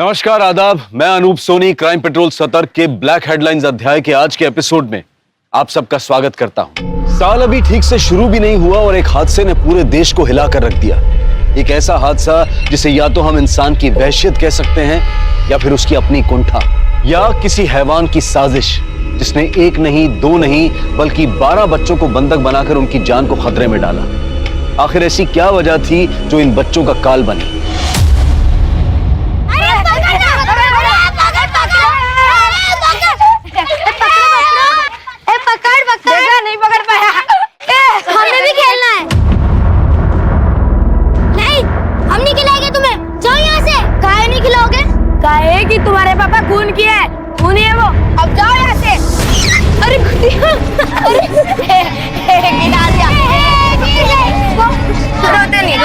नमस्कार, आदाब। मैं अनूप सोनी क्राइम पेट्रोल सतर्क के ब्लैक हेडलाइंस अध्याय के आज के एपिसोड में आप सबका स्वागत करता हूं। साल अभी ठीक से शुरू भी नहीं हुआ और एक हादसे ने पूरे देश को हिलाकर रख दिया। एक ऐसा हादसा जिसे या तो हम इंसान की वहशियत कह सकते हैं या फिर उसकी अपनी कुंठा, या किसी हैवान की साजिश जिसने एक नहीं, दो नहीं, बल्कि 12 बच्चों को बंधक बनाकर उनकी जान को खतरे में डाला। आखिर ऐसी क्या वजह थी जो इन बच्चों का काल बनी? नहीं पकड़ पाया। हमें भी खेलना है। नहीं, हम नहीं खिलाएंगे तुम्हें। जाओ यहाँ से। काहे नहीं खिलाओगे? काहे कि तुम्हारे पापा खून किए है। खूनी है वो। अब जाओ यहाँ से। अरे गुड्डिया, अरे गिरा दिया। रोते नहीं।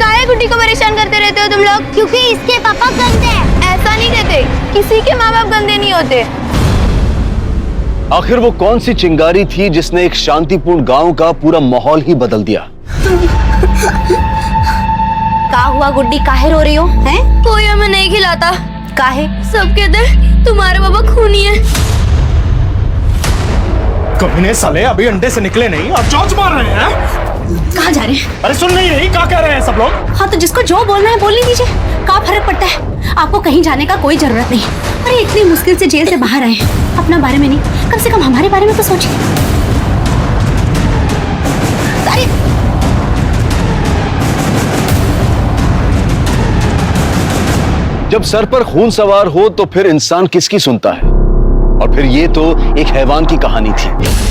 काहे गुड्डी को परेशान करते रहते हो तुम लोग? क्योंकि इसके पापा गंदे हैं। ऐसा नहीं कहते, किसी के माँ बाप गंदे नहीं होते। आखिर वो कौन सी चिंगारी थी जिसने एक शांतिपूर्ण गांव का पूरा माहौल ही बदल दिया? का हुआ गुड्डी, काहे रो रही हो? हैं? कोई हमें नहीं खिलाता। काहे? सब कहते तुम्हारे पापा खूनी है। कमीने साले अभी अंडे से निकले नहीं और चौंच मार रहे हैं। कहाँ जा रहे हैं? अरे सुन नहीं क्या कह रहे हैं सब लोग? हाँ तो जिसको जो बोलना है बोलने दीजिए। क्या फर्क पड़ता है? आपको कहीं जाने का कोई जरूरत नहीं। अरे इतनी मुश्किल से जेल से बाहर आए हैं, अपना बारे में नहीं, कम से कम हमारे बारे में तो सोचिए। अरे जब सर पर खून सवार हो तो फिर इंसान किसकी सुनता है? और फिर ये तो एक हैवान की कहानी थी।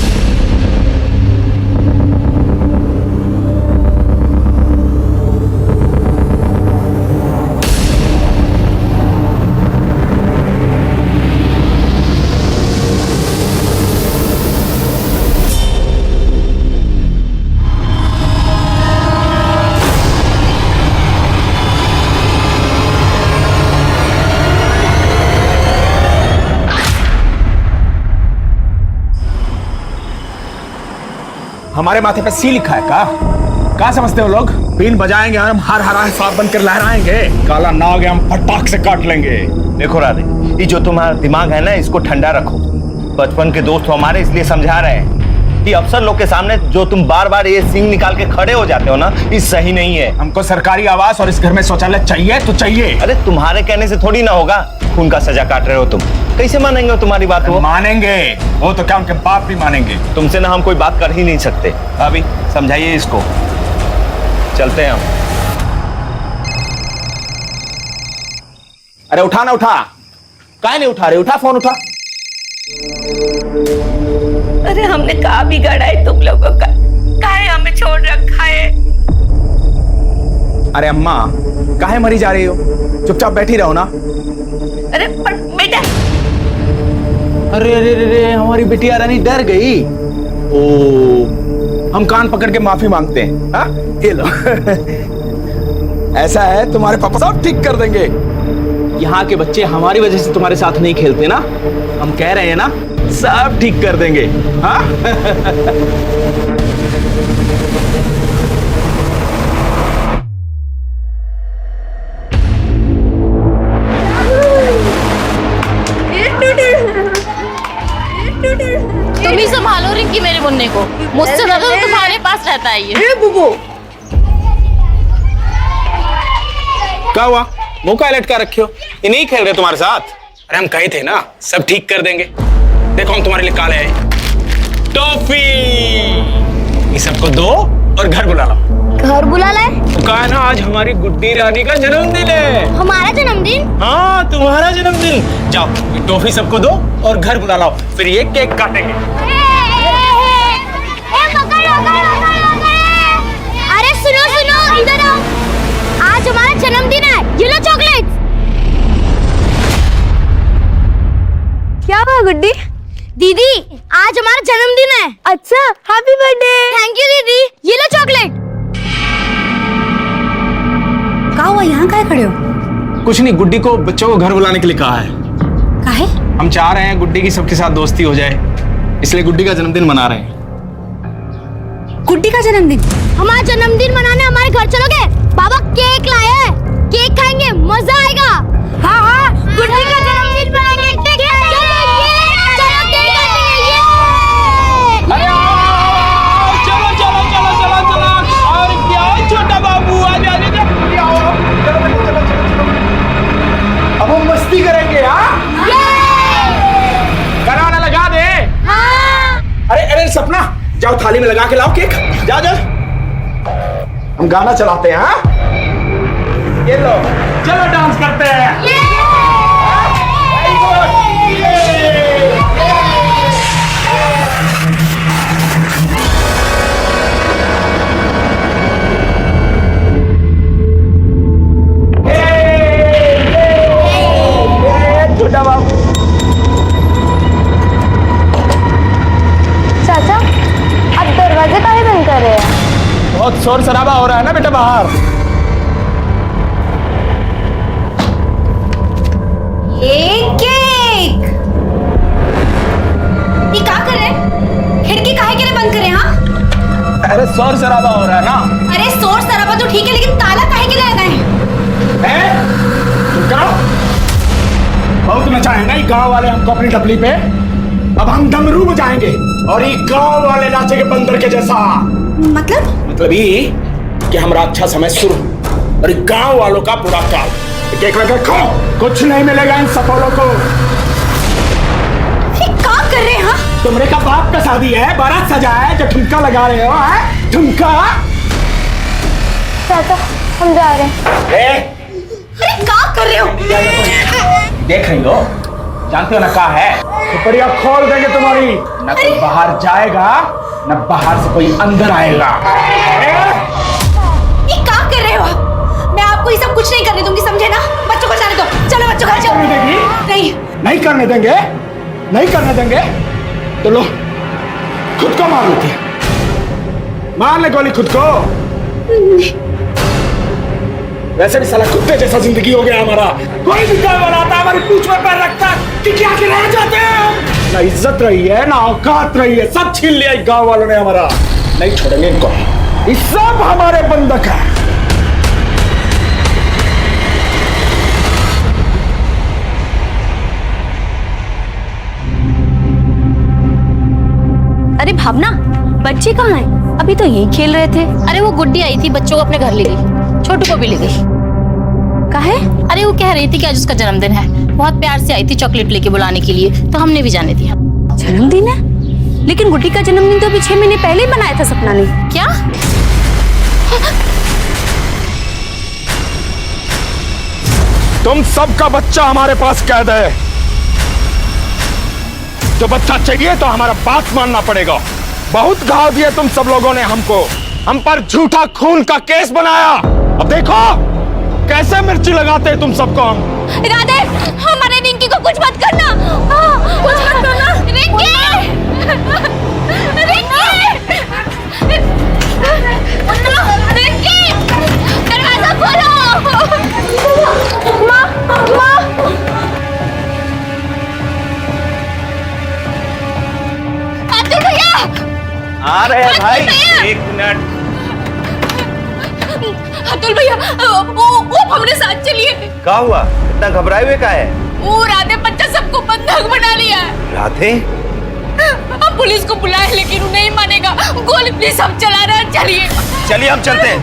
हमारे माथे पे सी लिखा है क्या समझते हो लोग? बीन बजाएंगे और हम हर हरा सांप बनकर लहराएंगे। काला नाग है, हम फटाक से काट लेंगे। देखो राधे, ये जो तुम्हारा दिमाग है ना, इसको ठंडा रखो। बचपन के दोस्त हो हमारे, इसलिए समझा रहे हैं कि अफसर लोग के सामने जो तुम बार बार ये सींग निकाल के खड़े हो जाते हो ना, ये सही नहीं है। हमको सरकारी आवास और इस घर में शौचालय चाहिए तो चाहिए। अरे तुम्हारे कहने से थोड़ी ना होगा। खून का सजा काट रहे हो तुम, कैसे मानेंगे तुम्हारी बात? वो मानेंगे, वो तो क्या उनके बाप भी मानेंगे। तुमसे ना हम कोई बात कर ही नहीं सकते। अभी समझाइए इसको, चलते हैं हम। अरे उठा ना, उठा। काहे नहीं उठा रहे? उठा फोन, उठा। अरे हमने कहा बिगाड़ा है तुम लोगों का? काहे हमें छोड़ रखा है? अरे अम्मा, काहे मरी जा रही हो? चुपचाप बैठी रहो ना। अरे पर बेटा, अरे अरे अरे, हमारी बिटिया रानी डर गई। ओ, हम कान पकड़ के माफी मांगते हैं। हाँ, ये लो। ऐसा है, तुम्हारे पापा सब ठीक कर देंगे। यहाँ के बच्चे हमारी वजह से तुम्हारे साथ नहीं खेलते ना, हम कह रहे हैं ना, सब ठीक कर देंगे। हाँ। तुम ही संभालो रिंकी मेरे मुन्ने को, मुझसे ज्यादा तो तुम्हारे पास रहता है ये। बुबू क्या हुआ? मुंह का लटका रखे हो? ये नहीं खेल रहे तुम्हारे साथ? अरे हम कहे थे ना, सब ठीक कर देंगे। देखो हम तुम्हारे लिए काले आए टॉफी। ये सबको दो और घर बुला लो। घर बुला लाए? तो कहा है ना, आज हमारी गुड्डी रानी का जन्मदिन है। हमारा जन्मदिन? हाँ, तुम्हारा जन्मदिन। जाओ, ये टॉफी सबको दो और घर बुला लाओ, फिर ये केक काटेंगे। अरे सुनो, इधर आओ। आज हमारा जन्मदिन है, ये लो चॉकलेट। क्या हुआ गुड्डी? दीदी, आज हमारा जन्मदिन है। अच्छा, हैप्पी बर्थडे। थैंक यू दीदी, ये लो चॉकलेट। क्या हुआ, यहाँ काहे खड़े हो? कुछ नहीं, गुड्डी को बच्चों को घर बुलाने के लिए कहा है। काहे? हम चाह रहे हैं गुड्डी की सबके साथ दोस्ती हो जाए, इसलिए गुड्डी का जन्मदिन मना रहे हैं। गुड्डी का जन्मदिन? हमारा जन्मदिन मनाने हमारे घर चलोगे? बाबा केक लाए हैं, केक खाएंगे, थाली में लगा के लाओ केक। जाओ जाओ, हम गाना चलाते हैं। हाँ? ये लो, चलो डांस करते हैं। Very good. छोटा बाबू, चाचा आप दरवाजे काहे बंद कर रहे हैं? बहुत शोर शराबा हो रहा है ना बेटा बाहर। ये केक ये क्या कर रहे हैं? खिड़की काहे के लिए बंद करे? हाँ अरे शोर शराबा हो रहा है ना। अरे शोर शराबा तो ठीक है, लेकिन ताला काहे के लिए लगाए? चुप करो। बहुत नचा है ना ये गांव वाले हमको अपनी टपली पे। अब हम डमरू बजाएंगे और ये गांव वाले नाचेंगे बंदर के जैसा। मतलब ये कि हमारा अच्छा समय शुरू और ये गांव वालों का पूरा काल। केक लगा खो, कुछ नहीं मिलेगा इन सफलों को। ये क्या कर रहे हैं? हाँ तुमरे का बाप का शादी है, बारात सजा है, जो ठुमका लगा रहे हो है? ठुमका। चाचा हम जा रहे हैं। अरे क्या कर रहे हो? देख रही हो, जानते हो ना क्या है? सुपरिया खोल देंगे तुम्हारी। न कोई बाहर जाएगा न बाहर से कोई अंदर आएगा। ये क्या कर रहे हो? मैं आपको ये सब कुछ नहीं करने दूंगी, समझे ना? बच्चों को जाने दो। चलो बच्चों घर जाओ। नहीं नहीं करने देंगे, नहीं करने देंगे तो लो खुद को मार लेते हैं। मार ले गोली खुद को। वैसे भी साला कुत्ते जैसा जिंदगी हो गया हमारा। कोई भी काम बनाता हमारी पूंछ में पैर रखता कि क्या के रह जाते हैं। ना इज्जत रही है ना औकात रही है, सब छीन लिया गांव वालों ने हमारा। नहीं छोड़ेंगे इनको, ये सब हमारे बंधक है। अरे भावना, बच्चे कहाँ हैं? अभी तो यही खेल रहे थे। अरे वो गुड्डी आई थी, बच्चों को अपने घर ले गई, छोटू को भी ले गई। काहे? अरे वो कह रही थी कि आज उसका जन्मदिन है, बहुत प्यार से आई थी चॉकलेट लेके बुलाने के लिए, तो हमने भी जाने दिया। जन्मदिन है? लेकिन गुड्डी का जन्मदिन तो अभी 6 महीने पहले ही बनाया था सपना ने। क्या? तुम सबका बच्चा हमारे पास कैद है। जो बच्चा चाहिए तो हमारा बात मानना पड़ेगा। बहुत घाव दिए तुम सब लोगों ने हमको, हम पर झूठा खून का केस बनाया। अब देखो कैसे मिर्ची लगाते हैं तुम सबको हम। राधे, हमारे रिंकी को कुछ मत करना। कुछ मत करना। रिंकी! रिंकी! दरवाजा खोलो। माँ, माँ। अब्दुल भैया! आ रहे हैं भाई, 1 मिनट। अतुल भैया, वो हमने साथ चलिए। क्या हुआ? इतना घबराए हुए का है? वो राधे बच्चा सबको बंधक बना लिया है। राधे? हम पुलिस को बुलाए लेकिन वो नहीं मानेगा। गोली प्लीज हम चला रहे हैं, चलिए। चलिए हम चलते हैं।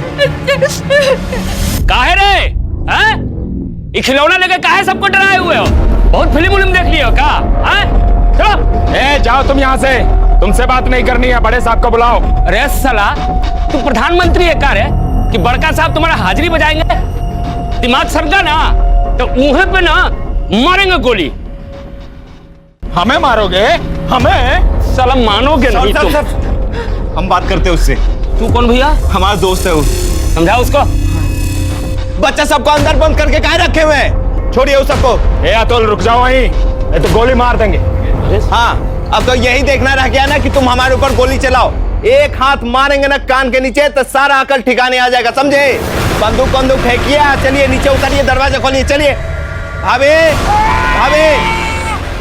काहे रे? हैं? ये खिलौना लेके काहे सबको डराए हुए हो? बहुत फिल्म उल्म देख लियो का? हैं? चलो। ए जाओ तुम यहाँ से, तुमसे बात नहीं करनी है। बड़े साहब को बुलाओ। अरे साला, तू प्रधानमंत्री है का रे? कि बड़का साहब तुम्हारा हाजिरी बजाएंगे? दिमाग सरका ना तो मुंह पे ना मारेंगे गोली। हमें मारोगे? हमें? साला मानोगे नहीं तुम। हम बात करते हैं उससे। तू कौन भैया? हमारा दोस्त है वो। समझाओ उसको। बच्चा सबको अंदर बंद करके काहे रखे हुए हैं? छोड़िए उस सबको। ए अतुल रुक जाओ वहीं, नहीं तो गोली मार देंगे। हाँ, अब तो यही देखना रह गया ना कि तुम हमारे ऊपर गोली चलाओ। एक हाथ मारेंगे ना कान के नीचे तो सारा अकल ठिकाने आ जाएगा, समझे? बंदूक फेंकिए। चलिए नीचे उतरिए, दरवाजा खोलिए। चलिए भाभी, भाभी,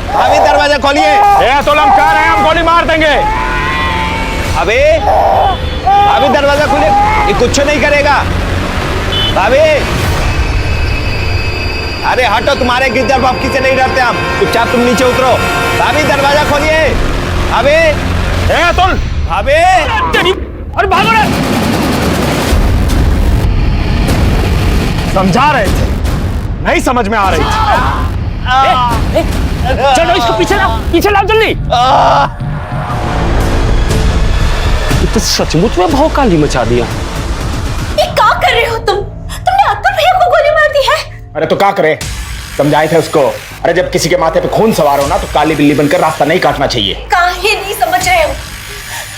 भाभी दरवाजा खोलिए। ए अतुल, हम कह रहे हैं हम गोली मार देंगे। भाभी, भाभी दरवाजा खोलिए, ये कुछ नहीं करेगा। भाभी, अरे हटो, तुम्हारे गिद्दर भपकी से नहीं डरते हम। चुपचाप तुम नीचे उतरो। भाभी दरवाजा खोलिए। भाभी, ए अतुल, भाभी। अरे भागो रे! समझा रहे थे, नहीं समझ में आ रही थी। चलो इसको पीछे लाओ जल्दी। तो सचमुच में भौकाली मचा दिया। ये क्या कर रहे हो तुमने अतुल भैया को गोली मार दी है। अरे तो क्या करे, समझाए थे उसको। अरे जब किसी के माथे पे खून सवार हो ना तो काली बिल्ली बनकर रास्ता नहीं काटना चाहिए। काहे नहीं समझ रहे हो?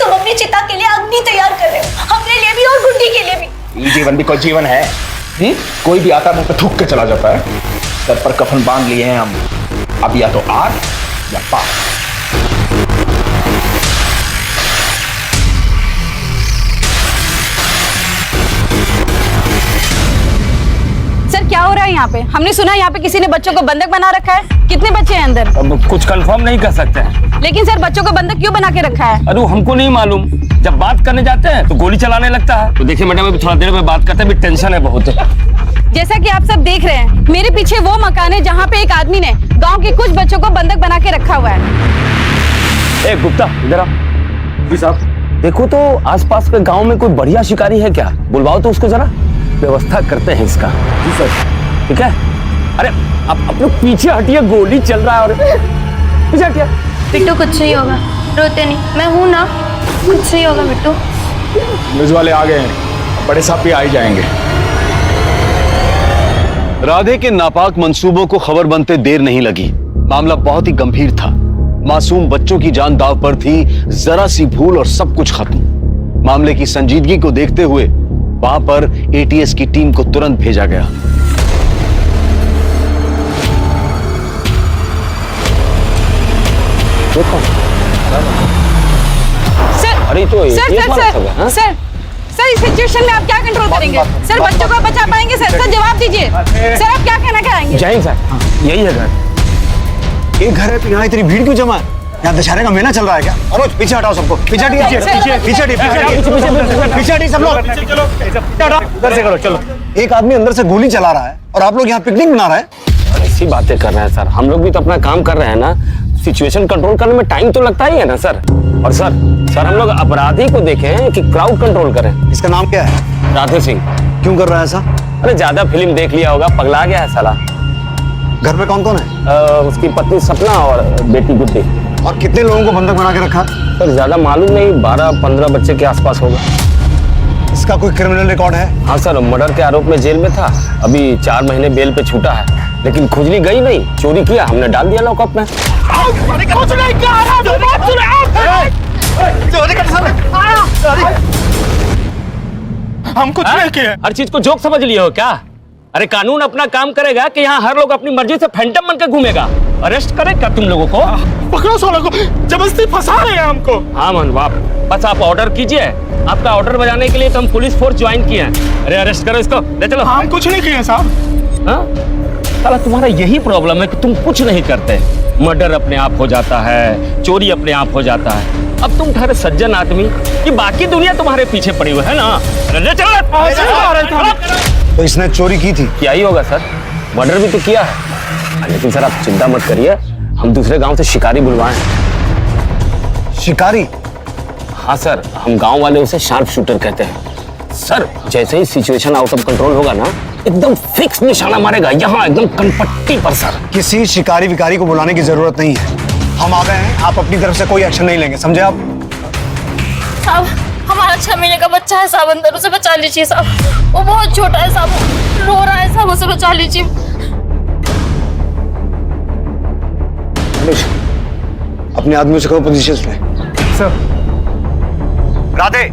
तुम अपनी चिता के लिए अग्नि तैयार कर रहे हो, अपने लिए भी और गुड्डी के लिए भी। ये जीवन भी कोई जीवन है? कोई भी आता मुंह पे थूक के चला जाता है। सर पर कफन बांध लिए हैं हम, अब या तो आर या पार। सर क्या हो रहा है यहाँ पे? हमने सुना यहाँ पे किसी ने बच्चों को बंधक बना रखा है। कितने बच्चे हैं अंदर? अब कुछ कंफर्म नहीं कर सकते हैं। लेकिन सर बच्चों को बंधक क्यों बना के रखा है? अरे हमको नहीं मालूम, जब बात करने जाते हैं तो गोली चलाने लगता है। तो देखिए मैडम, अभी थोड़ा देर में बात करते हैं, अभी टेंशन है बहुत। जैसा कि आप सब देख रहे हैं, मेरे पीछे वो मकान है जहाँ पे एक आदमी ने गाँव के कुछ बच्चों को बंधक बना के रखा हुआ है। ए गुप्ता, इधर आ। जी साहब। देखो तो आसपास के गांव में कोई बढ़िया शिकारी है क्या? बुलवाओ तो उसको जरा, व्यवस्था करते हैं इसका। जी सर। ठीक है। अरे आप लोग पीछे हटिए, गोली चल रहा है। और पीछे हटिए। बिट्टू कुछ नहीं होगा, रोते नहीं, मैं हूं ना, कुछ नहीं होगा बिट्टू। न्यूज वाले आ गए हैं, बड़े साहब भी आ ही जाएंगे। राधे के नापाक मंसूबों को खबर बनते देर नहीं लगी। मामला बहुत ही गंभीर था। मासूम बच्चों की जान दांव पर थी, जरा सी भूल और सब कुछ खत्म। मामले की संजीदगी को देखते हुए वहां पर एटीएस की टीम को तुरंत भेजा गया। सर, अरे तो सर इस सिचुएशन में आप क्या कंट्रोल करेंगे? सर बच्चों को बचा पाएंगे? सर जवाब दीजिए। सर आप क्या कहना चाहेंगे? जय हिंद सर, यही है घर। एक घर है तो यहाँ इतनी भीड़ क्यों जमा है? यहाँ दशहरे का मेला चल रहा है क्या? अरोज पीछे हटाओ सबको, पीछे हटिए, पीछे हटिए सब लोग, उधर से करो। चलो, एक आदमी अंदर से गोली चला रहा है और आप लोग यहाँ पिकनिक मना रहे हैं। ऐसी बातें कर रहे हैं सर, हम लोग भी तो अपना काम कर रहे हैं ना। सिचुएशन कंट्रोल करने में टाइम तो लगता ही है ना सर। और सर हम लोग अपराधी को देखें कि क्राउड कंट्रोल करें। इसका नाम क्या है? राधे सिंह। क्यों कर रहा है ऐसा? अरे ज्यादा फिल्म देख लिया होगा, पगला गया है साला। घर में कौन कौन है? उसकी पत्नी सपना और बेटी गुड्डी। और कितने लोगों को बंधक बना के रखा है? सर ज्यादा मालूम नहीं, 12-15 बच्चे के आसपास होगा। इसका कोई क्रिमिनल रिकॉर्ड है? हाँ सर, मर्डर के आरोप में जेल में था, अभी 4 महीने बेल पे छूटा है। लेकिन खुजली गई नहीं, चोरी किया, हमने डाल दिया लॉकअप में। हम कुछ नहीं किए। हर चीज को जोक समझ लिए हो क्या? अरे कानून अपना काम करेगा कि यहाँ हर लोग अपनी मर्जी से फैंटम बनकर घूमेगा? अरेस्ट करेगा तुम लोगों को? पकड़ो सालों को, जबरदस्ती फंसा रहे हैं हमको। हाँ मन बाप, बस आप ऑर्डर कीजिए। आपका ऑर्डर बजाने के लिए तो हम पुलिस फोर्स ज्वाइन किए हैं। अरे अरेस्ट करो इसको, ले चलो। हम कुछ नहीं किए साहब। हाँ? साला तुम्हारा यही प्रॉब्लम है कि तुम कुछ नहीं करते। मर्डर अपने आप हो जाता है, चोरी अपने आप हो जाता है। अब तुम ठहरे सज्जन आदमी, ये बाकी दुनिया तुम्हारे पीछे पड़ी हुई है ना। ले चलो। तो इसने चोरी की थी? क्या ही होगा सर, मर्डर भी तो किया है। लेकिन सर आप चिंता मत करिए, हम दूसरे गांव से शिकारी बुलवाए हैं। शिकारी? हाँ सर, हम गांव वाले उसे शार्प शूटर कहते हैं। सर जैसे ही सिचुएशन आउट ऑफ कंट्रोल होगा ना, एकदम फिक्स निशाना मारेगा, यहाँ एकदम कनपट्टी पर सर। किसी शिकारी विकारी को बुलाने की जरूरत नहीं है, हम आ गए हैं। आप अपनी तरफ से कोई एक्शन नहीं लेंगे, समझे आप? साहब हमारा 6 महीने का बच्चा है साहब, अंदर उसे बचा लीजिए साहब। वो बहुत छोटा है साहब, रो रहा है साहब, उसे बचा लीजिए। अपने आदमियों से कहो पोजीशन में। सर। राधे,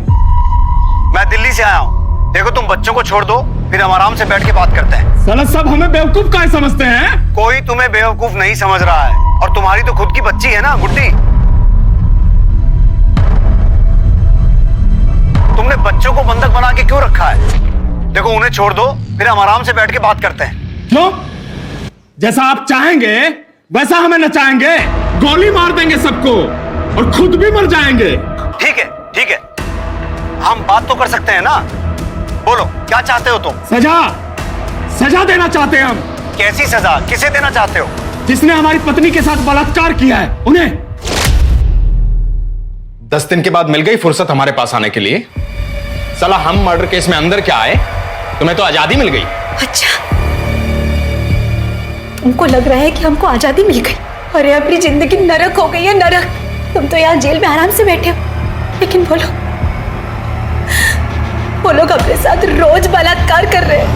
मैं दिल्ली से आया हूँ। देखो तुम बच्चों को छोड़ दो, फिर हम आराम से बैठ के बात करते हैं। साला सब हमें बेवकूफ काहे समझते हैं? कोई तुम्हें बेवकूफ नहीं समझ रहा है, और तुम्हारी तो खुद की बच्ची है ना गुड्डी। तुमने बच्चों को बंधक बना के क्यों रखा है? देखो उन्हें छोड़ दो, फिर हम आराम से बैठ के बात करते हैं। क्यों? जैसा आप चाहेंगे वैसा हमें नचाएंगे, गोली मार देंगे सबको और खुद भी मर जाएंगे। ठीक है, ठीक है, हम बात तो कर सकते हैं ना। बोलो क्या चाहते हो तुम? सजा देना चाहते हैं हम। कैसी सजा? किसे देना चाहते हो? जिसने हमारी पत्नी के साथ बलात्कार किया है उन्हें। 10 दिन के बाद मिल गई फुर्सत हमारे पास आने के लिए। साला हम मर्डर केस में अंदर क्या आए, तुम्हें तो आजादी मिल गई। अच्छा, तुमको लग रहा है कि हमको आजादी मिल गई? अरे अपनी जिंदगी नरक हो गई है, नरक। तुम तो यहाँ जेल में आराम से बैठे हो, लेकिन बोलो वो लोग अपने साथ रोज बलात्कार कर रहे हैं।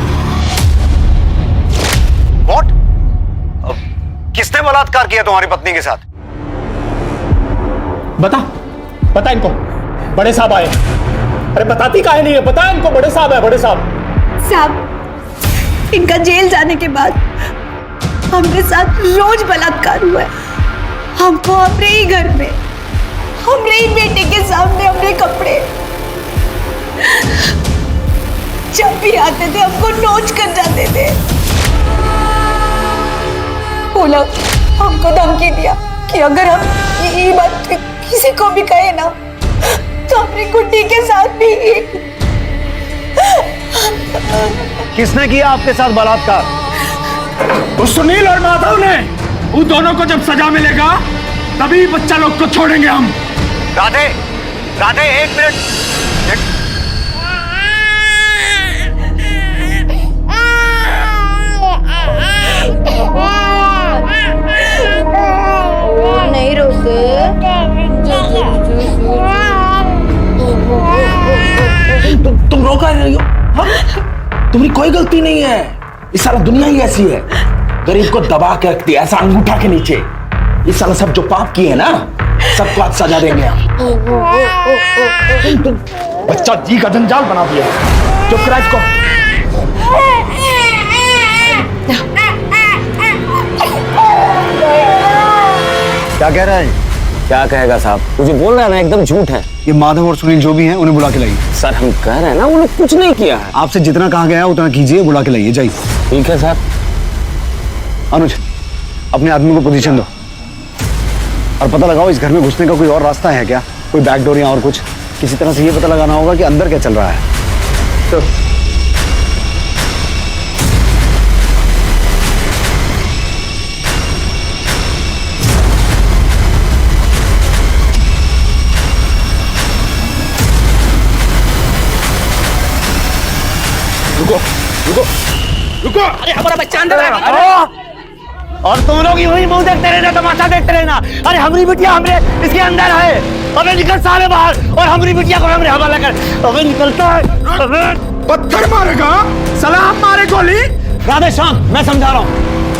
व्हाट? किसने बलात्कार किया तुम्हारी पत्नी के साथ? बता इनको, बड़े साहब आए। अरे बताती काहे नहीं है? पता इनको, बड़े साहब है, बड़े साहब। साहब, इनका जेल जाने के बाद हमरे साथ रोज बलात्कार हुआ है। हमको अपने ही घर में, हमरे ही बेटे के सामने अपने कपड़े जब भी आते थे हमको नोच कर जाते थे। बोला, हमको धमकी दिया कि अगर हम ये बात किसी को भी कहे ना तो अपनी गुड्डी के साथ भी। किसने किया आपके साथ बलात्कार? उस सुनील और माधव ने। उन दोनों को जब सजा मिलेगा तभी बच्चा लोग को छोड़ेंगे हम। राधे, राधे, एक मिनट। नहीं रोते। तुम रोका नहीं हो? हाँ? तुम्हारी कोई गलती नहीं है। इस साला दुनिया ही ऐसी है, गरीब को दबा के रखती है ऐसा अंगूठा के नीचे। इस साला सब जो पाप किए हैं ना, सबको आज सजा देंगे हम। बच्चा जी का जंजाल बना दिया। चुप करा इसको। क्या कह रहा है? क्या कहेगा साहब? मुझे बोल रहा है ना, एकदम झूठ है। ये माधव और सुनील जो भी हैं उन्हें बुला के लाइए। सर हम कह रहे हैं ना, वो लोग कुछ नहीं किया है। आपसे जितना कहा गया है उतना कीजिए, बुला के लाइए, जाइए। ठीक है सर। अनुज, अपने आदमी को पोजीशन दो और पता लगाओ इस घर में घुसने का कोई और रास्ता है क्या? कोई बैकडोर या और कुछ? किसी तरह से ये पता लगाना होगा कि अंदर क्या चल रहा है। तो रुको। अरे हमारा बच्चा अंदर है। और तुम लोग वही मुंह देखते रहना, तमाशा देखते रहना। अरे हमारी बिटिया हमरे इसके अंदर है। अबे निकल साले बाहर और हमारी बिटिया को हमरे हवाला कर। अबे निकलता है। अबे पत्थर मारेगा साला, हम मारे गोली। राधे श्याम, मैं समझा रहा हूँ,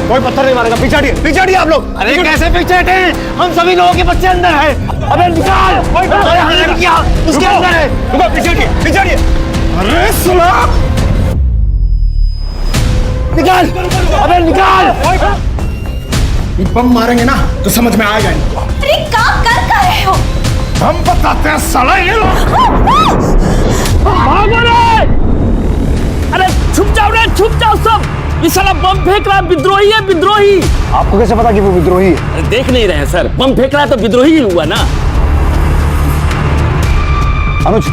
कोई पत्थर नहीं मारेगा। पीछे हटिए आप लोग। अरे कैसे पीछे हटे? हम सभी लोगों के बच्चे अंदर है। अबे निकाल। अरे हमारी बिटिया उसके अंदर है। रुको, पीछे हटिए। अरे साला निकाल। अबे निकाल। ये बम मारेंगे ना तो समझ में आएगा इनको। अरे क्या कर रहे हो? हम बताते हैं साला ये लोग। भागो रे! अरे छुप जाओ सब। ये साला बम फेंक रहा है, विद्रोही है, विद्रोही। आपको कैसे पता कि वो विद्रोही है? अरे देख नहीं रहे हैं सर, बम फेंक रहा है तो विद्रोही ही हुआ ना। अनुज,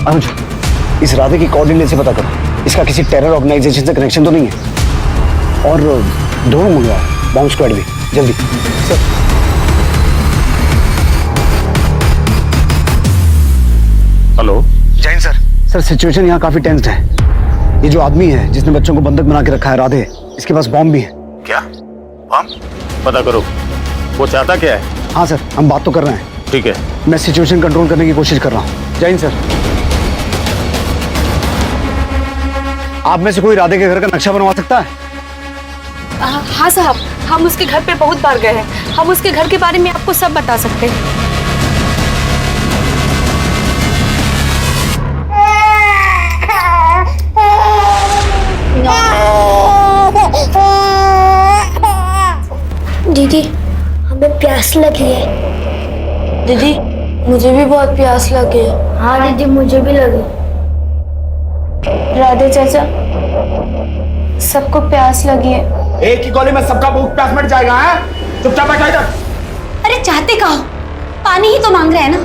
अनुज, इस राधे की कोऑर्डिनेट से पता करो, इसका किसी टेरर ऑर्गेनाइजेशन से कनेक्शन तो नहीं है। और ड्रोन मंगवाओ, बॉम्ब स्क्वाड भी, जल्दी। सर। हेलो। जय हिंद सर। सर सिचुएशन यहाँ काफी टेंस्ड है। ये जो आदमी है जिसने बच्चों को बंधक बना के रखा है, राधे, इसके पास बॉम्ब भी है। क्या बम? पता करो वो चाहता क्या है। हाँ सर, हम बात तो कर रहे हैं। ठीक है, मैं सिचुएशन कंट्रोल करने की कोशिश कर रहा हूँ। जय हिंद सर। आप में से कोई राधे के घर का नक्शा बनवा सकता है? हाँ साहब, हम उसके घर पे बहुत बार गए हैं। हम उसके घर के बारे में आपको सब बता सकते हैं। दीदी, हमें प्यास लगी है। दीदी, मुझे भी बहुत प्यास लगी है। हाँ दीदी, मुझे भी लगी। राधे चाचा, सबको प्यास लगी है। एक ही गोली में सबका भूख प्यास मिट जाएगा। है चुपचाप बैठा इधर। अरे चाहते का हो? पानी ही तो मांग रहे हैं ना,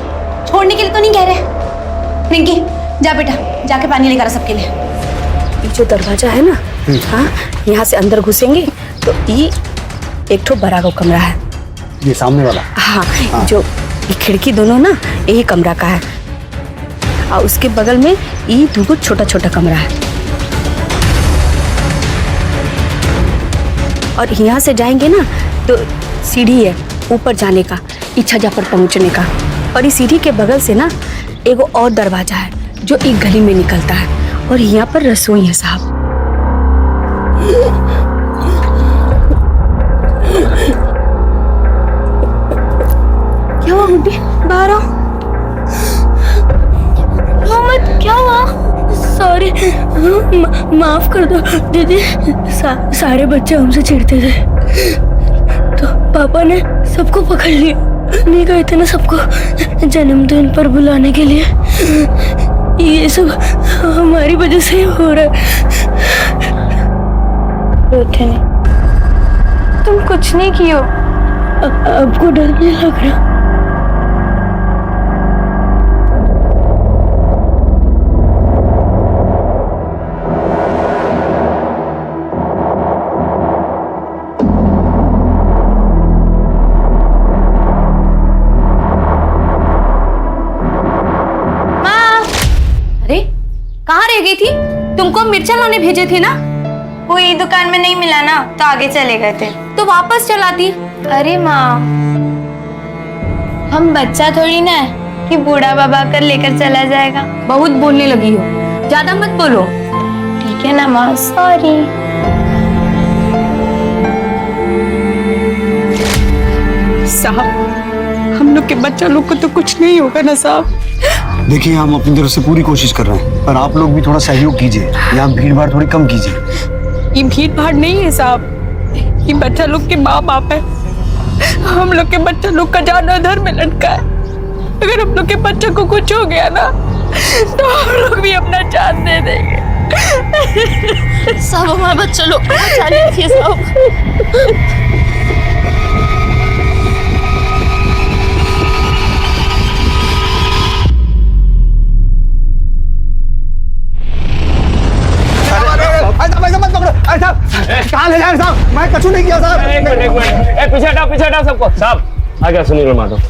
छोड़ने के लिए तो नहीं कह रहे। रिंकी, जा बेटा, जाके पानी लेकर आ सबके लिए। ये जो दरवाजा है ना, हाँ, यहाँ से अंदर घुसेंगे तो ये एक ठो बड़ा का कमरा है। ये सामने वाला? हाँ, जो ये खिड़की दोनों ना यही कमरा का है। और उसके बगल में ये दो छोटा छोटा कमरा है। और यहाँ से जाएंगे ना तो सीढ़ी है ऊपर जाने का, इच्छा जा पर पहुंचने का। और इस सीढ़ी के बगल से ना एगो और दरवाजा है जो एक गली में निकलता है, और यहाँ पर रसोई है साहब। क्या हुआ मुंडी? बाहर आओ। मोहम्मद क्या हुआ? सॉरी, माफ कर दो दीदी। सारे बच्चे हमसे चिढ़ते थे तो पापा ने सबको पकड़ लिया। नहीं गए थे ना सबको जन्मदिन पर बुलाने के लिए। ये सब हमारी वजह से हो रहा है। रोते नहीं, तुम कुछ नहीं कियो। आपको डर नहीं लग रहा? अरे कहाँ रह गई थी? तुमको मिर्चा लाने भेजे थे ना? कोई दुकान में नहीं मिला ना तो आगे चले गए थे। तो वापस चलाती। अरे माँ, हम बच्चा थोड़ी ना है कि बूढ़ा बाबा कर लेकर चला जाएगा। बहुत बोलने लगी हो, ज्यादा मत बोलो। ठीक है ना माँ, सॉरी। साहब हम लोग के बच्चा लोग को तो कुछ नहीं होगा ना साहब? देखिए हम अपनी तरफ से पूरी कोशिश कर रहे हैं, पर आप लोग भी थोड़ा सहयोग कीजिए, यहाँ भीड़ भाड़ थोड़ी कम कीजिए। ये भीड़ भाड़ नहीं है साहब, ये बच्चा लोग के माँ बाप है। हम लोग के बच्चा लोग का जान अधर में लटका है। अगर हम लोग के बच्चे को कुछ हो गया ना तो हम लोग भी अपना जान दे देंगे। साहब हमारे बच्चे लोग को बचा लीजिए साहब। कहाँ ले जाए साहब? मैं कछु नहीं किया साहब। एक मिनट, पीछे हटाओ सबको। साहब आ गया सुनील माधव।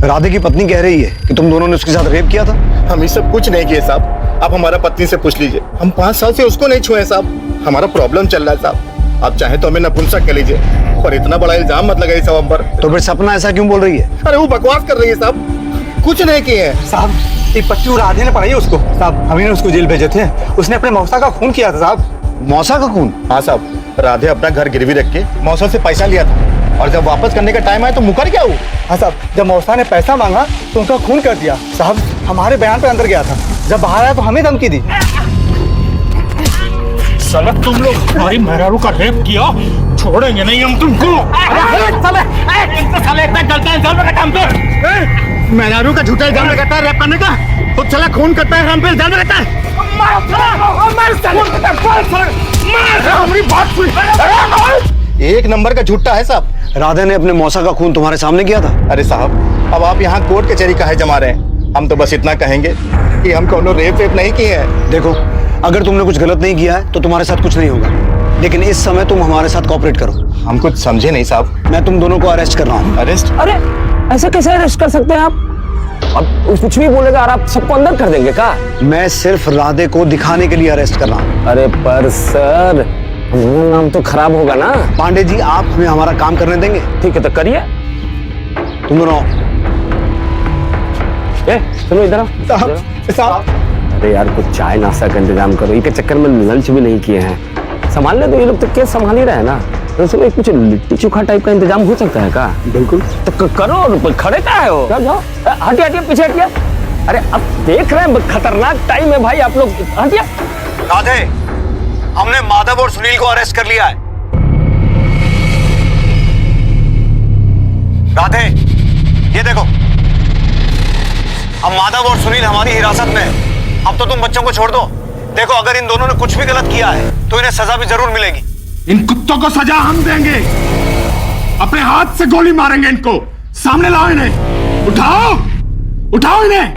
राधे की पत्नी कह रही है कि तुम दोनों ने उसके साथ रेप किया था। हम ये सब कुछ नहीं किए साहब। आप हमारा पत्नी से पूछ लीजिए, हम 5 साल से उसको नहीं छुए साहब। हमारा प्रॉब्लम चल रहा है साहब। आप चाहे तो हमें नपुंसक कह लीजिए, पर इतना बड़ा इल्जाम मत लगाइए साहब हम पर। तो फिर सपना ऐसा क्यों बोल रही है? अरे वो बकवास कर रही है साहब, कुछ नहीं किए हैं साहब। ये पट्टी राधे ने पढ़ाई उसको साहब, हम ही ने उसको जेल भेजे थे। उसने अपने मौसा का खून किया था साहब। मौसा का खून? हाँ साहब, राधे अपना घर गिरवी रख के मौसा से पैसा लिया था, और जब वापस करने का टाइम आया तो मुकर क्या हुआ? हाँ साहब, जब मौसा ने पैसा मांगा तो उनका खून कर दिया साहब। हमारे बयान पे अंदर गया था, जब बाहर आया तो हमें धमकी दी। साला तुम लोग हमारी मेहरारू का रेप किया, छोड़ेंगे नहीं हम तुमको। मेहरारू का झूठा इल्जाम लगाता है रेप करने का, तो चला खून करता है, हम पे इल्जाम लगाता है। एक नंबर का झूठा है साहब। राधे ने अपने मौसा का खून तुम्हारे सामने किया था? अरे साहब, अब आप यहाँ कोर्ट कचहरी काहे जमा रहे हैं? हम तो बस इतना कहेंगे कि हम कोनो रेप नहीं किए हैं। देखो, अगर तुमने कुछ गलत नहीं किया है तो तुम्हारे साथ कुछ नहीं होगा, लेकिन इस समय तुम हमारे साथ कोऑपरेट करो। हम कुछ समझे नहीं साहब। मैं तुम दोनों को अरेस्ट कर रहा हूँ। अरेस्ट? अरे ऐसे कैसे अरेस्ट कर सकते हैं आप? अब कुछ भी बोलेगा और आप सबको अंदर कर देंगे क्या? मैं सिर्फ राधे को दिखाने के लिए अरेस्ट कर रहा हूँ। अरे पर सर, नाम तो खराब होगा ना। पांडे जी, आप हमें हमारा काम करने देंगे? ठीक है तो करिए। तुम दोनों सुनो इधर आओ। साहब अरे यार कुछ चाय नाश्ता का इंतजाम करो, इनके चक्कर में लंच भी नहीं किए हैं। संभाल ले तो ये लोग तो केस संभाल ही रहे हैं ना। तो उसमें कुछ लिट्टी चोखा टाइप का इंतजाम हो सकता है क्या? बिल्कुल। तो करो, खड़े क्या है हो? जाओ हटिए पीछे हटिए। अरे अब देख रहे हैं खतरनाक टाइम है भाई, आप लोग हटिए। राधे, हमने माधव और सुनील को अरेस्ट कर लिया है। राधे, ये देखो, अब माधव और सुनील हमारी हिरासत में है। अब तो तुम बच्चों को छोड़ दो। देखो, अगर इन दोनों ने कुछ भी गलत किया है तो इन्हें सजा भी जरूर मिलेगी। इन कुत्तों को सजा हम देंगे, अपने हाथ से गोली मारेंगे इनको। सामने लाओ इन्हें, उठाओ इन्हें।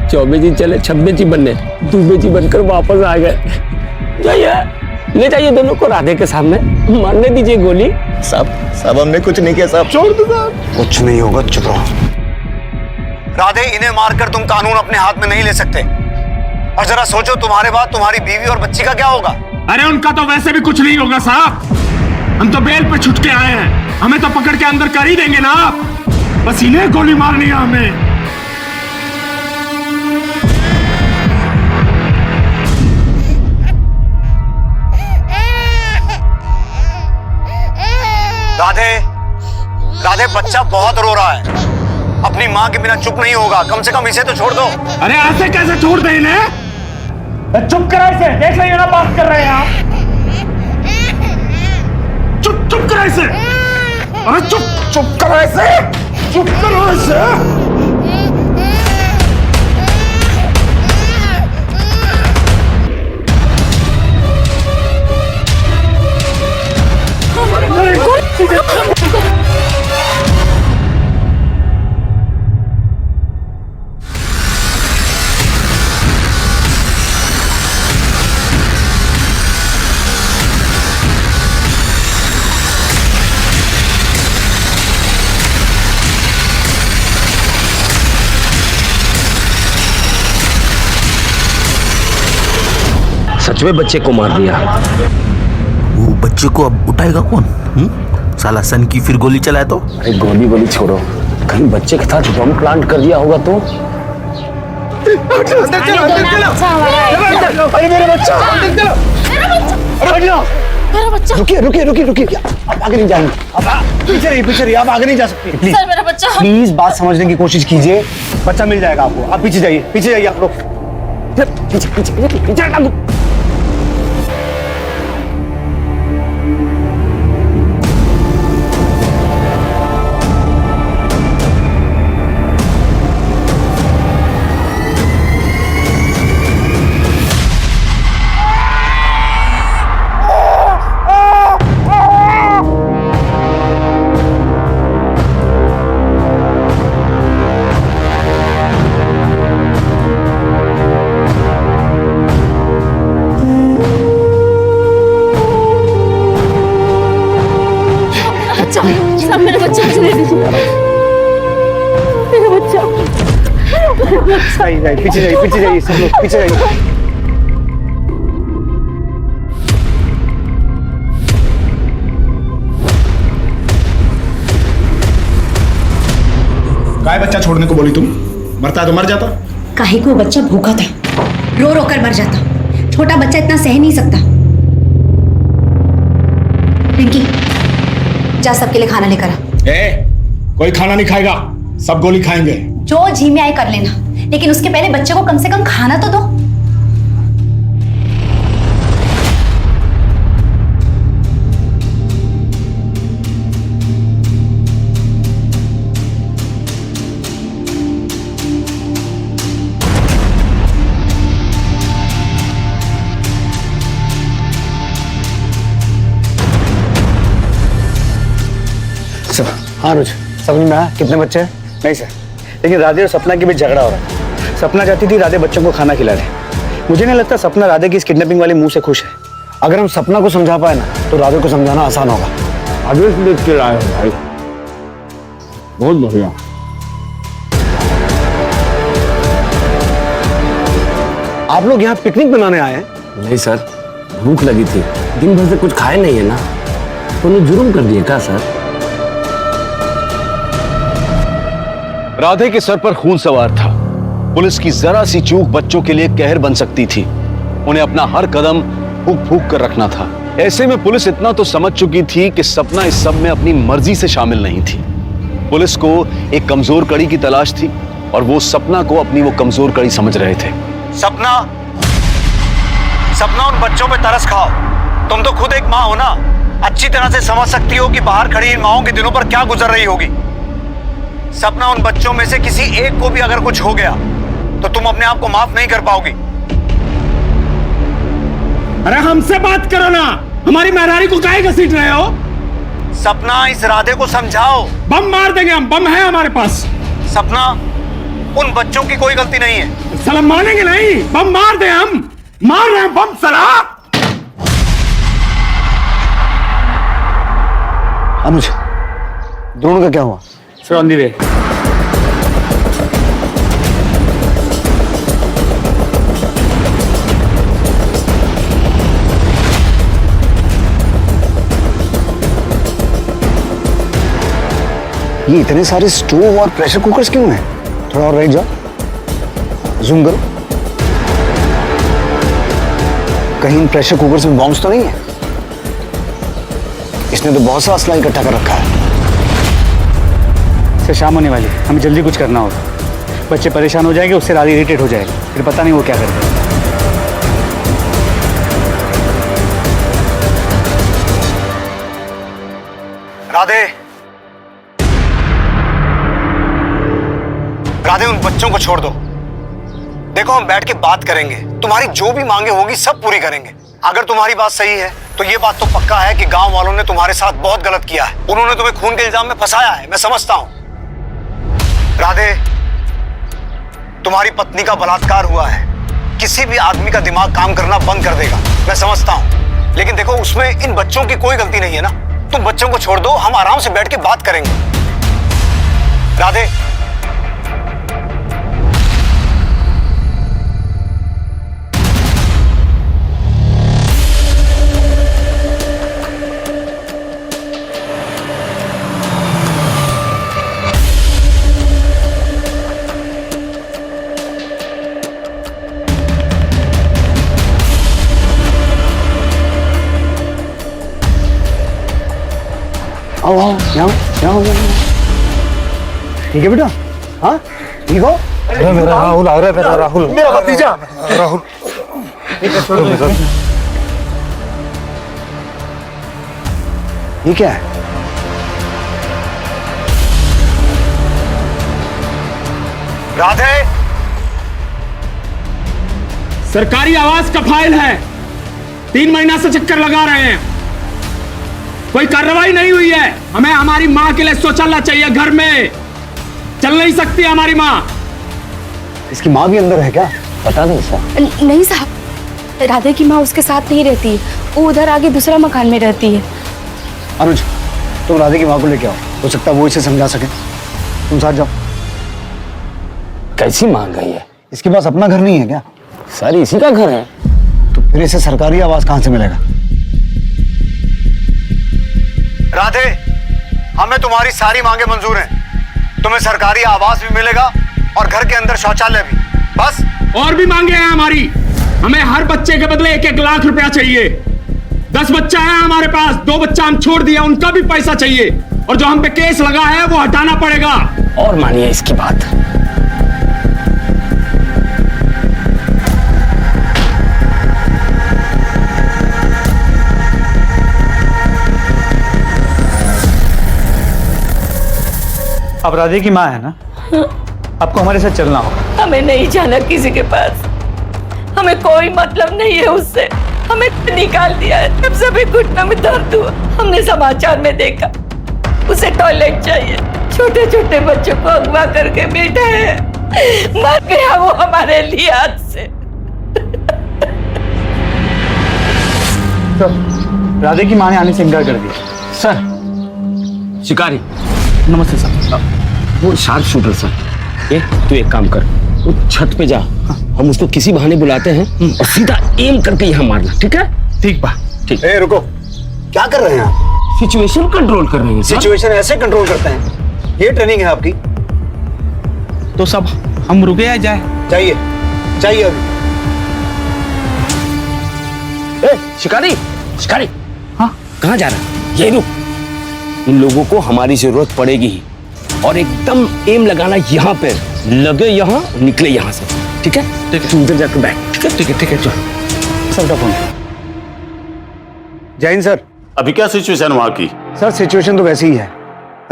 24 जी चले 26 जी बनने, 2 जी बनकर वापस आ गए। जाइए, ले जाइए दोनों को राधे के सामने, मारने दीजिए गोली। साहब हमने कुछ नहीं किया साहब, छोड़ दो साहब। कुछ नहीं होगा, चुप रहो। राधे, इन्हें मारकर तुम कानून अपने हाथ में नहीं ले सकते। और जरा सोचो, तुम्हारे बाद तुम्हारी बीवी और बच्ची का क्या होगा? अरे उनका तो वैसे भी कुछ नहीं होगा साहब। हम तो बेल पे छुट के आए हैं, हमें तो पकड़ के अंदर कर ही देंगे ना आप। बस इन्हें गोली मारनी है हमें। राधे, राधे बच्चा बहुत रो रहा है, अपनी माँ के बिना चुप नहीं होगा, कम से कम इसे तो छोड़ दो। अरे ऐसे कैसे छोड़ दे इन्हें? चुप करा इसे, देख रहे हो ना बात कर रहे हैं आप। चुप चुप करा इसे, अरे चुप चुप करा इसे, चुप करो इसे। सच में बच्चे को मार दिया। वो बच्चे को अब उठाएगा कौन? साला सन की फिर गोली चलाए तो? अरे गोली गोली छोड़ो, कहीं बच्चे के साथ बम प्लांट कर दिया होगा तो? अंदर चलो, अंदर चलो। अरे मेरा बच्चा, अंदर चलो। मेरा बच्चा। रुकिए रुकिए रुकिए रुकिए, आप आगे नहीं जाएंगे, आप पीछे रहिए, आप आगे नहीं जा सकते प्लीज। सर मेरा बच्चा। प्लीज बात समझने की कोशिश कीजिए, बच्चा मिल जाएगा आपको। आप पीछे जाइए आप लोग, पीछे पीछे पीछे पीछे हटना। सब मेरा बच्चा मुझे दे दीजिए। मेरा बच्चा। पीछे जाइए सब लोग, पीछे जाइए। काय बच्चा छोड़ने को बोली तुम? मरता तो मर जाता। काहे को बच्चा भूखा था, रो रो कर मर जाता। छोटा बच्चा इतना सह नहीं सकता। पिंकी जा सबके लिए खाना लेकर आ। कोई खाना नहीं खाएगा, सब गोली खाएंगे। जो जी में आए कर लेना, लेकिन उसके पहले बच्चे को कम से कम खाना तो दो। सर, हाँ अनुज, समझ में आया कितने बच्चे हैं? नहीं सर, लेकिन राधे और सपना के बीच झगड़ा हो रहा है। सपना चाहती थी राधे बच्चों को खाना खिला दे। मुझे नहीं लगता सपना राधे की इस किडनैपिंग वाले मुंह से खुश है। अगर हम सपना को समझा पाए ना तो राधे को समझाना आसान होगा। आदेश देख के लाए हो भाई, बहुत बढ़िया। आप लोग यहाँ पिकनिक मनाने आए हैं? नहीं सर, भूख लगी थी, दिन भर से कुछ खाए नहीं है ना, तो जुर्म कर दिए क्या सर? राधे के सर पर खून सवार था। पुलिस की जरा सी चूक बच्चों के लिए कहर बन सकती थी। उन्हें अपना हर कदम फूक फूक कर रखना था। ऐसे में पुलिस इतना तो समझ चुकी थी कि सपना इस सब में अपनी मर्जी से शामिल नहीं थी। पुलिस को एक कमजोर कड़ी की तलाश थी और वो सपना को अपनी वो कमजोर कड़ी समझ रहे थे। सपना, सपना उन बच्चों पे तरस खाओ। तुम तो खुद एक माँ हो ना, अच्छी तरह से समझ सकती हो कि बाहर खड़ी इन माँओं के दिनों पर क्या गुजर रही होगी। सपना, उन बच्चों में से किसी एक को भी अगर कुछ हो गया तो तुम अपने आप को माफ नहीं कर पाओगी। अरे हमसे बात करो ना, हमारी मेहरारी को काहे घसीट रहे हो? सपना, इस राधे को समझाओ। बम मार देंगे हम, बम है हमारे पास। सपना, उन बच्चों की कोई गलती नहीं है। साला मानेंगे नहीं, बम मार दे, हम मार रहे हैं बम साला। अनुज, दोनों का क्या हुआ? सर ऑन दी वे। ये इतने सारे स्टोव और प्रेशर कुकर्स क्यों हैं? थोड़ा और राइट जाओ, जूम करो। कहीं इन प्रेशर कुकर्स में बॉम्ब्स तो नहीं है? इसने तो बहुत सा असला इकट्ठा कर रखा है। से शाम होने वाली, हमें जल्दी कुछ करना होगा। बच्चे परेशान हो जाएंगे, उससे रात इरिटेट हो जाएगा, फिर पता नहीं वो क्या करते हैं। राधे, राधे, उन बच्चों को छोड़ दो। देखो, हम बैठ के बात करेंगे, तुम्हारी जो भी मांगे होगी सब पूरी करेंगे। अगर तुम्हारी बात सही है तो ये बात तो पक्का है कि गांव वालों ने तुम्हारे साथ बहुत गलत किया है। उन्होंने तुम्हें खून के इल्जाम में फंसाया है, मैं समझता हूं। राधे, तुम्हारी पत्नी का बलात्कार हुआ है, किसी भी आदमी का दिमाग काम करना बंद कर देगा, मैं समझता हूं। लेकिन देखो, उसमें इन बच्चों की कोई गलती नहीं है ना। तुम बच्चों को छोड़ दो, हम आराम से बैठ के बात करेंगे। राधे, आओ आओ, यहाँ ठीक है बेटा? हाँ ठीक हो? मेरा राहुल आ रहा है, मेरा राहुल, मेरा भतीजा राहुल। ये क्या है? राधे, सरकारी आवास का फाइल है, 3 महीना से चक्कर लगा रहे हैं, कोई कार्रवाई नहीं हुई है। हमें हमारी माँ के लिए शौचालय चाहिए, घर में चल नहीं सकती हमारी माँ। इसकी माँ भी अंदर है क्या? पता नहीं सर। नहीं साहब, राधे की माँ उसके साथ नहीं रहती, वो उधर आगे दूसरा मकान में रहती है। अनुज, तुम राधे की माँ को लेके आओ, हो सकता है वो इसे समझा सके। तुम साथ जाओ। कैसी मांग गई है? इसके पास अपना घर नहीं है क्या? सर इसी का घर है। तो फिर इसे सरकारी आवास कहां से मिलेगा? राधे, हमें तुम्हारी सारी मांगे मंजूर हैं। तुम्हें सरकारी आवास भी मिलेगा और घर के अंदर शौचालय भी। बस और भी मांगे हैं हमारी। हमें हर बच्चे के बदले 1-1 लाख रुपया चाहिए। 10 बच्चा है हमारे पास, 2 बच्चा हम छोड़ दिया, उनका भी पैसा चाहिए। और जो हम पे केस लगा है वो हटाना पड़ेगा। और मानिए इसकी बात। अब राधे की माँ है ना, आपको हमारे साथ चलना होगा। हमें नहीं जाना किसी के पास, हमें कोई मतलब नहीं है उससे। हमें निकाल दिया है, तब सभी घुटनों में दर्द हुआ। हमने समाचार में देखा उसे टॉयलेट चाहिए, छोटे छोटे बच्चों को अगवा करके बैठा है, मर गया वो हमारे लिए हाथ से। तो राधे की माँ ने आने से इनकार कर दिया। सर शिकारी, नमस्ते सर। वो शार्प शूटर सर। तू एक काम कर, वो छत पे जा, हम उसको किसी बहाने बुलाते हैं और सीधा एम करके यहाँ मारना, ठीक है? ठीक बा। ठीक। ए, रुको, क्या कर रहे हैं आप? सिचुएशन कंट्रोल कर रहे हैं सर। सिचुएशन ऐसे कंट्रोल करते हैं? ये ट्रेनिंग है आपकी? तो सब हम रुके या जाए? चाहिए चाहिए अभी। शिकारी, शिकारी, हाँ कहाँ जा रहा है? ये रुक, इन लोगों को हमारी जरूरत पड़ेगी ही, और एकदम एम लगाना यहाँ पे, लगे यहाँ निकले यहाँ से, ठीक है? ठीक है, तू उधर जाकर बैठ, ठीक है? ठीक है, ठीक है, चल। सर का फोन। जय हिंद सर। अभी क्या सिचुएशन वहाँ की? सर सिचुएशन तो वैसी ही है,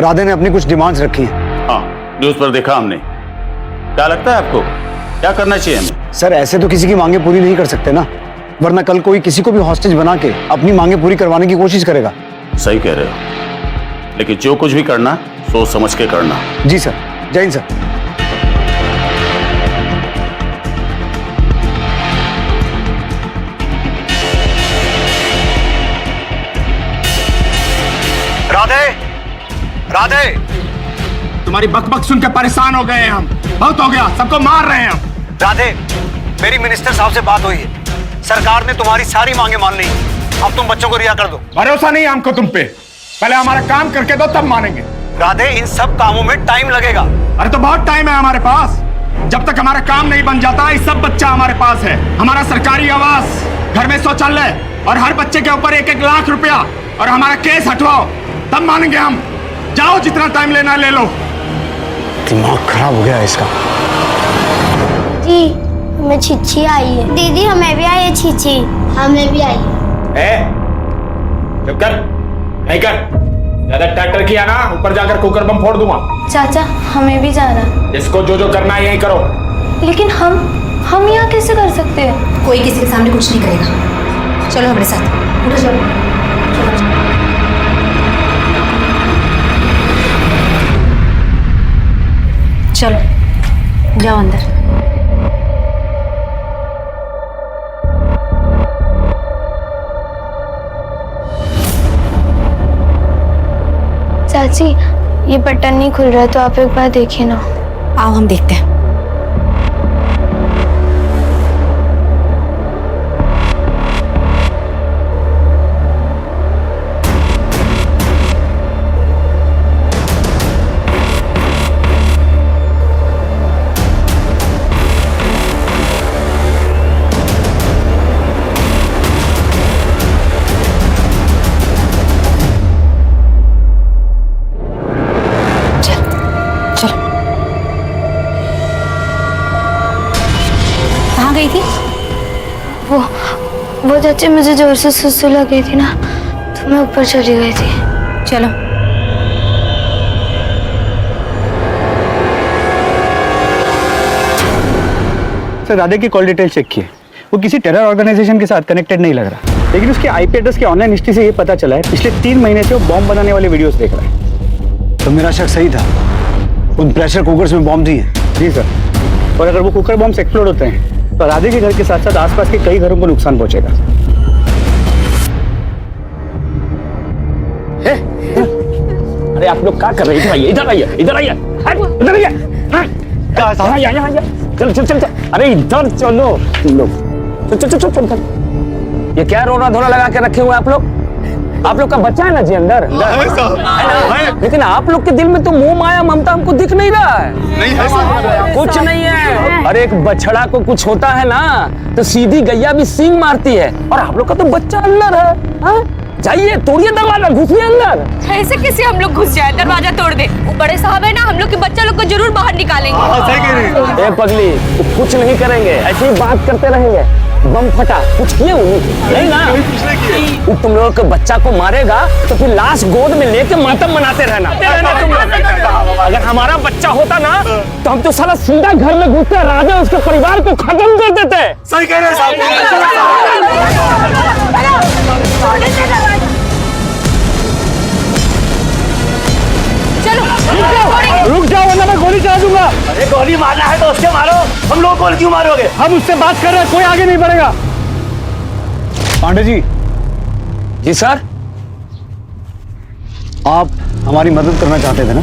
राधे ने अपनी कुछ डिमांड्स रखी हैं। हाँ, न्यूज पर देखा हमने। क्या लगता है आपको, क्या करना चाहिए हमें? सर ऐसे तो किसी की मांगे पूरी नहीं कर सकते ना, वरना कल कोई किसी को भी हॉस्टेज बना के अपनी मांगे पूरी करवाने की कोशिश करेगा। सही कह रहे हो, लेकिन जो कुछ भी करना सोच समझ के करना। जी सर। जय हिंद सर। राधे, राधे, तुम्हारी बकबक सुन के परेशान हो गए हैं हम, बहुत हो गया, सबको मार रहे हैं हम। राधे, मेरी मिनिस्टर साहब से बात हुई है, सरकार ने तुम्हारी सारी मांगे मान ली, अब तुम बच्चों को रिहा कर दो। भरोसा नहीं है हमको तुम पे, पहले हमारा काम करके दो तब मानेंगे। राधे, इन सब कामों में टाइम लगेगा। अरे तो बहुत टाइम है हमारे पास। जब तक हमारा काम नहीं बन जाता, ये सब बच्चा हमारे पास है। हमारा सरकारी आवास, घर में शौचालय और हर बच्चे के ऊपर 1-1 लाख रुपया, और हमारा केस हटवाओ, तब मानेंगे हम। जाओ, जितना टाइम लेना ले लो। दिमाग खराब हो गया है इसका। जी हमें छिछी आई है। दीदी हमें भी आई है छिछी। हमें भी आई है। चुप कर, नहीं कर। ज्यादा ट्रैक्टर किया ना, ऊपर जाकर कुकर बम फोड़ दूंगा। चाचा हमें भी जाना है। इसको जो जो करना है यही करो। लेकिन हम यहाँ कैसे कर सकते हैं? कोई किसी के सामने कुछ नहीं करेगा। चलो हमारे साथ। उठो, चलो। चलो जाओ अंदर। चाची ये बटन नहीं खुल रहा है, तो आप एक बार देखिए ना। आओ हम देखते हैं। कहाँ गई थी? वो चाची मुझे जोर से सुसु लग गई थी ना, तो मैं ऊपर चली गई थी। चलो। सर राधे की कॉल डिटेल चेक किए, वो किसी टेरर ऑर्गेनाइजेशन के साथ कनेक्टेड नहीं लग रहा, लेकिन उसके आईपी एड्रेस के ऑनलाइन हिस्ट्री से ये पता चला है पिछले 3 महीने से वो बॉम्ब बनाने वाले वीडियोस देख रहा है। तो मेरा शक सही था, उन प्रेशर कुकर्स में बॉम्ब दिए। जी सर, और अगर वो कुकर बॉम्ब एक्सप्लोड होते हैं तो राधे के घर के साथ साथ आसपास के कई घरों को नुकसान पहुंचेगा। अरे आप लोग क्या कर रहे हैं? इधर आइए, इधर आइए, इधर आइए, यहाँ चल चल चल चल। अरे इधर चलो लोग, चल चल चल चल। ये क्या रोना धोना लगा के रखे हुए आप लोग? आप लोग का बच्चा है ना जी अंदर? लेकिन आप लोग के दिल में तो मोह माया ममता हमको दिख नहीं रहा है। नहीं है, कुछ नहीं है। अरे एक बछड़ा को कुछ होता है ना तो सीधी गैया भी सींग मारती है, और आप लोग का तो बच्चा अंदर है। हाँ? जाइए, तोड़िए दरवाजा, घुसिए अंदर। ऐसे कैसे हम लोग घुस जाए, दरवाजा तोड़ दे? वो बड़े साहब है ना, हम लोग के बच्चा लोग को जरूर बाहर निकालेंगे। ए पगली, वो कुछ नहीं करेंगे, ऐसे ही बात करते रहेंगे। बम फटा, कुछ किए नहीं ना? वो तुम लोगों के बच्चा को मारेगा तो फिर लाश गोद में लेके मातम मनाते रहना तुम लोग। अगर हमारा बच्चा होता ना तो हम तो साला सीधा घर में घुसते, राजा उसके परिवार को खत्म कर देते। सही कह रहे हैं साहब। रुक जाओ वरना मैं गोली चला दूंगा। अरे गोली मारना है तो उसके मारो, हम लोग गोली क्यों मारोगे? हम उससे बात कर रहे हैं, कोई आगे नहीं बढ़ेगा। पांडे जी। जी सर। आप हमारी मदद करना चाहते थे ना?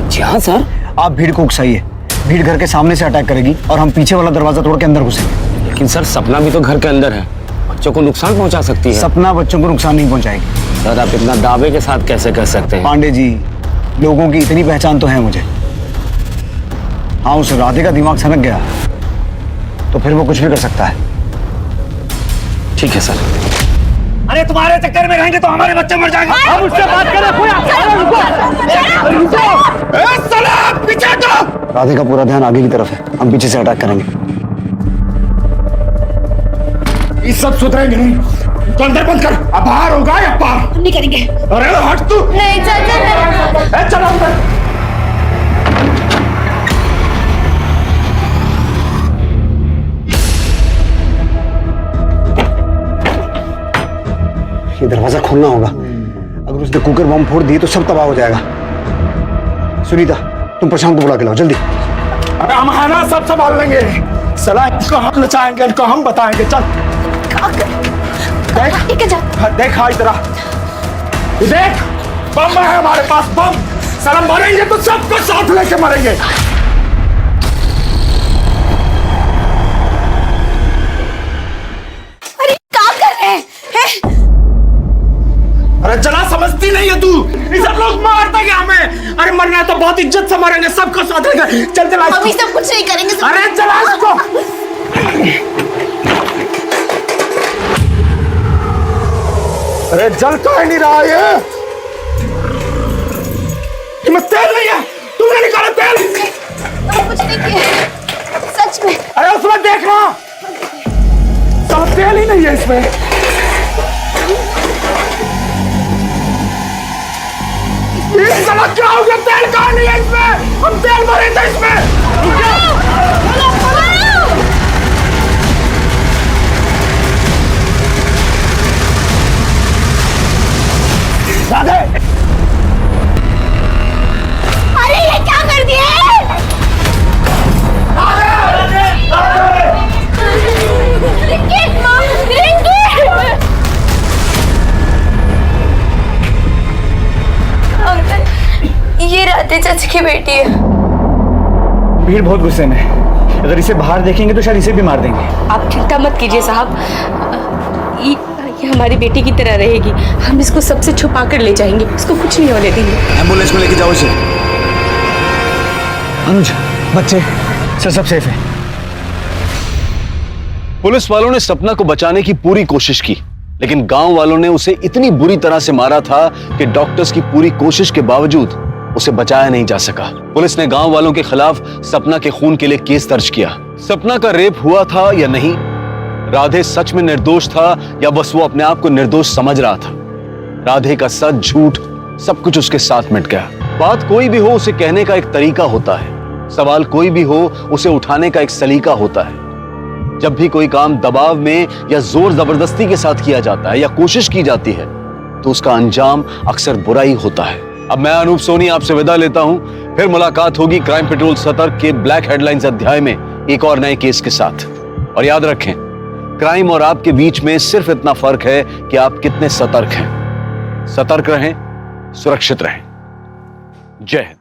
जी हाँ सर। आप भीड़ को उकसाइए, भीड़ घर के सामने से अटैक करेगी और हम पीछे वाला दरवाजा तोड़ के अंदर घुसेंगे। लेकिन सर सपना भी तो घर के अंदर है, बच्चों को नुकसान पहुंचा सकती है। सपना बच्चों को नुकसान नहीं पहुंचाएगी। सर आप इतना दावे के साथ कैसे कह सकते हैं? पांडे जी, लोगों की इतनी पहचान तो है मुझे। हाँ, उस राधे का दिमाग सनक गया तो फिर वो कुछ भी कर सकता है। ठीक है सर। अरे तुम्हारे चक्कर में रहेंगे तो हमारे बच्चे मर जाएंगे। हम उससे बात करें, कोई पीछे हटो। राधे का पूरा ध्यान आगे की तरफ है, हम पीछे से अटैक करेंगे। ये सब सुधरेंगे नहीं, तो अंदर बंद कर। अब बाहर होगा या पार? हम नहीं करेंगे। अरे हट तू। नहीं चाचा, चलो अंदर। ये दरवाजा खोलना होगा, अगर उसने कुकर बम फोड़ दिए तो सब तबाह हो जाएगा। सुनीता, तुम प्रशांत को बुला के लाओ जल्दी। अरे हम है ना, सब संभाल लेंगे। सलाह इसको हम नचाएंगे, इनको हम बताएंगे। चल देख, हाँ इधर आ। देख, बम है हमारे पास, बम। साला मरेंगे तो सबको साथ लेके मरेंगे। अरे क्या कर रहे हैं? अरे चला, समझती नहीं है तू? ये सब लोग मारता क्या हमें? अरे मरना है तो बहुत इज्जत से मरेंगे, सबको साथ लेकर। चल चला हम ये सब कुछ नहीं करेंगे। अरे चला इसको। अरे जल तो नहीं रहा ये। तुम्हें तेल नहीं है, तुमने निकाला तेल। हम कुछ नहीं किया सच में। अरे उसमें देखना, सब तेल ही नहीं है इसमें। इस साला क्या हो गया? तेल कहाँ नहीं है इसमें? हम तेल भरे थे इसमें। अरे ये क्या कर दिया है? अंकल, ये राधे चाची की बेटी है। भीड़ बहुत गुस्से में है, अगर इसे बाहर देखेंगे तो शायद इसे भी मार देंगे। आप चिंता मत कीजिए साहब, ये हमारी बेटी की तरह रहेगी। हम इसको सबसे छुपा कर ले जाएंगे, इसको कुछ नहीं होने देंगे। एम्बुलेंस में लेके जाओ इसे। अनुज, बच्चे सर सब सेफ है। पुलिस वालों ने सपना को बचाने की पूरी कोशिश की, लेकिन गांव वालों ने उसे इतनी बुरी तरह से मारा था कि डॉक्टर्स की पूरी कोशिश के बावजूद उसे बचाया नहीं जा सका। पुलिस ने गांव वालों के खिलाफ सपना के खून के लिए केस दर्ज किया। सपना का रेप हुआ था या नहीं, राधे सच में निर्दोष था या बस वो अपने आप को निर्दोष समझ रहा था, राधे का सच झूठ सब कुछ उसके साथ मिट गया। बात कोई भी हो उसे कहने का एक तरीका होता है, सवाल कोई भी हो उसे उठाने का एक सलीका होता है। जब भी कोई काम दबाव में या जोर जबरदस्ती के साथ किया जाता है या कोशिश की जाती है तो उसका अंजाम अक्सर बुरा ही होता है। अब मैं अनूप सोनी आपसे विदा लेता हूं, फिर मुलाकात होगी क्राइम पेट्रोल सतर्क के ब्लैक हेडलाइंस अध्याय में एक और नए केस के साथ। और याद रखें, क्राइम और आपके बीच में सिर्फ इतना फर्क है कि आप कितने सतर्क हैं। सतर्क रहें, सुरक्षित रहें। जय हिंद।